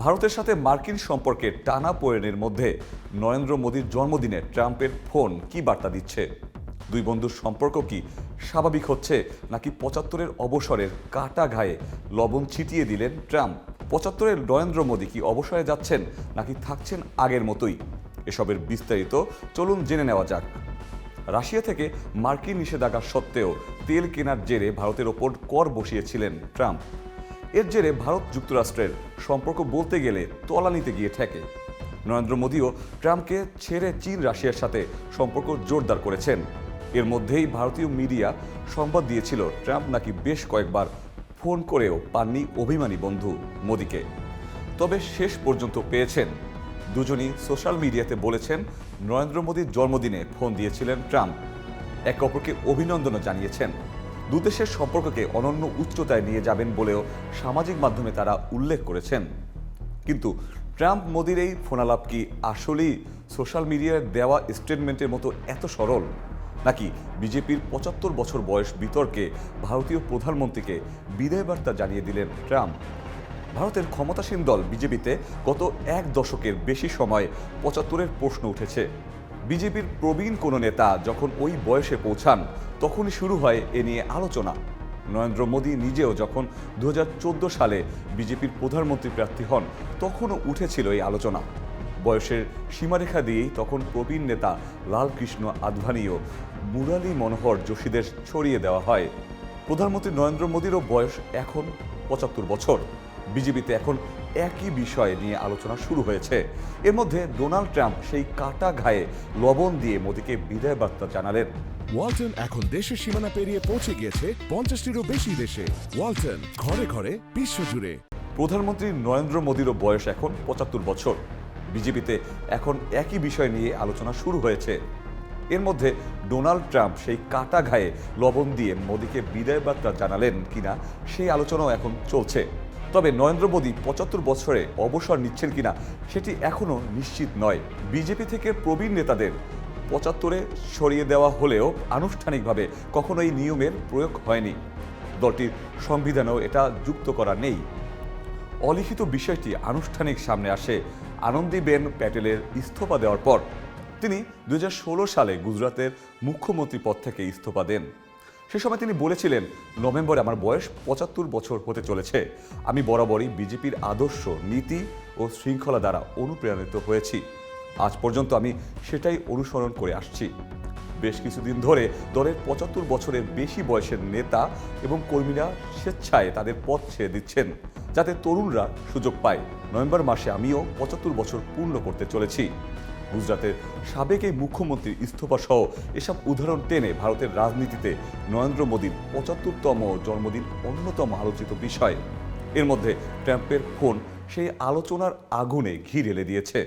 ভারতের সাথে মার্কিন সম্পর্কের টানাপোড়েনের মধ্যে নরেন্দ্র মোদীর জন্মদিনে ট্রাম্পের ফোন কি বার্তা দিচ্ছে? দুই বন্ধুর সম্পর্ক কি স্বাভাবিক হচ্ছে, নাকি ৭৫-এর অবসরের কাটা ঘায়ে লবণ ছিটিয়ে দিলেন ট্রাম্প? ৭৫-এর নরেন্দ্র মোদী কি অবসরে যাচ্ছেন, নাকি থাকছেন আগের মতোই? এসবের বিস্তারিত চলুন জেনে নেওয়া যাক। রাশিয়া থেকে মার্কিন নিষেধাজ্ঞা সত্ত্বেও তেল কেনার জেরে ভারতের ওপর কর বসিয়েছিলেন ট্রাম্প। এর জেরে ভারত যুক্তরাষ্ট্রের সম্পর্ক বলতে গেলে তলানিতে গিয়ে ঠেকে। নরেন্দ্র মোদীও ট্রাম্পকে ছেড়ে চীন রাশিয়ার সাথে সম্পর্ক জোরদার করেছেন। এর মধ্যেই ভারতীয় মিডিয়া সংবাদ দিয়েছিল ট্রাম্প নাকি বেশ কয়েকবার ফোন করেও পাননি অভিমানী বন্ধু মোদীকে। তবে শেষ পর্যন্ত পেয়েছেন। দুজনই সোশ্যাল মিডিয়াতে বলেছেন নরেন্দ্র মোদীর জন্মদিনে ফোন দিয়েছিলেন ট্রাম্প। একে অপরকে অভিনন্দনও জানিয়েছেন। দুদেশের সম্পর্ককে অনন্য উচ্চতায় নিয়ে যাবেন বলেও সামাজিক মাধ্যমে তারা উল্লেখ করেছেন। কিন্তু ট্রাম্প মোদীর এই ফোনালাপ কি আসলেই সোশ্যাল মিডিয়ায় দেওয়া স্টেটমেন্টের মতো এত সরল, নাকি বিজেপির ৭৫ বছর বয়স বিতর্কে ভারতীয় প্রধানমন্ত্রীকে বিদায় বার্তা জানিয়ে দিলেন ট্রাম্প? ভারতের ক্ষমতাসীন দল বিজেপিতে গত এক দশকের বেশি সময় ৭৫-এর প্রশ্ন উঠেছে। বিজেপির প্রবীণ কোনো নেতা যখন ওই বয়সে পৌঁছান, তখনই শুরু হয় এ নিয়ে আলোচনা। নরেন্দ্র মোদী নিজেও যখন ২০১৪ সালে বিজেপির প্রধানমন্ত্রী প্রার্থী হন, তখনও উঠেছিল এই আলোচনা। বয়সের সীমারেখা দিয়েই তখন প্রবীণ নেতা লালকৃষ্ণ আদভানি ও মুরালী মনোহর যোশীদের ছড়িয়ে দেওয়া হয়। প্রধানমন্ত্রী নরেন্দ্র মোদীরও বয়স এখন ৭৫ বছর। বিজেপিতে এখন একই বিষয় নিয়ে আলোচনা শুরু হয়েছে। এর মধ্যে ডোনাল্ড ট্রাম্প সেই কাটা ঘায়ে লবণ দিয়ে মোদীকে বিদায় বার্তা জানালেন। ওয়ালটন এখন দেশের সীমানা পেরিয়ে পৌঁছে গিয়েছে ৫০টিরও বেশি দেশে। ওয়ালটন, ঘরে ঘরে, বিশ্বজুড়ে। প্রধানমন্ত্রী নরেন্দ্র মোদীরও বয়স এখন ৭৫ বছর। বিজেপিতে এখন একই বিষয় নিয়ে আলোচনা শুরু হয়েছে। এর মধ্যে ডোনাল্ড ট্রাম্প সেই কাটা ঘায়ে লবণ দিয়ে মোদীকে বিদায় বার্তা জানালেন কিনা সেই আলোচনাও এখন চলছে। তবে নরেন্দ্র মোদী ৭৫ বছরে অবসর নিচ্ছেন কিনা সেটি এখনও নিশ্চিত নয়। বিজেপি থেকে প্রবীণ নেতাদের ৭৫-এ সরিয়ে দেওয়া হলেও আনুষ্ঠানিকভাবে কখনো এই নিয়মের প্রয়োগ হয়নি। দলটির সংবিধানেও এটা যুক্ত করা নেই। অলিখিত বিষয়টি আনুষ্ঠানিক সামনে আসে আনন্দীবেন প্যাটেলের ইস্তফা দেওয়ার পর। তিনি ২০১৬ সালে গুজরাতের মুখ্যমন্ত্রী পদ থেকে ইস্তফা দেন। সে সময় তিনি বলেছিলেন, নভেম্বরে আমার বয়স ৭৫ বছর হতে চলেছে। আমি বরাবরই বিজেপির আদর্শ, নীতি ও শৃঙ্খলা দ্বারা অনুপ্রাণিত হয়েছি। আজ পর্যন্ত আমি সেটাই অনুসরণ করে আসছি। বেশ কিছুদিন ধরে দলের ৭৫ বছরের বেশি বয়সের নেতা এবং কর্মীরা স্বেচ্ছায় তাদের পদ ছেড়ে দিচ্ছেন, যাতে তরুণরা সুযোগ পায়। নভেম্বর মাসে আমিও ৭৫ বছর পূর্ণ করতে চলেছি। গুজরাতের সাবেক এই মুখ্যমন্ত্রীর ইস্তফা সহ এসব উদাহরণ টেনে ভারতের রাজনীতিতে নরেন্দ্র মোদীর ৭৫তম জন্মদিন অন্যতম আলোচিত বিষয়। এর মধ্যে ট্রাম্পের ফোন সেই আলোচনার আগুনে ঘি ঢেলে দিয়েছে।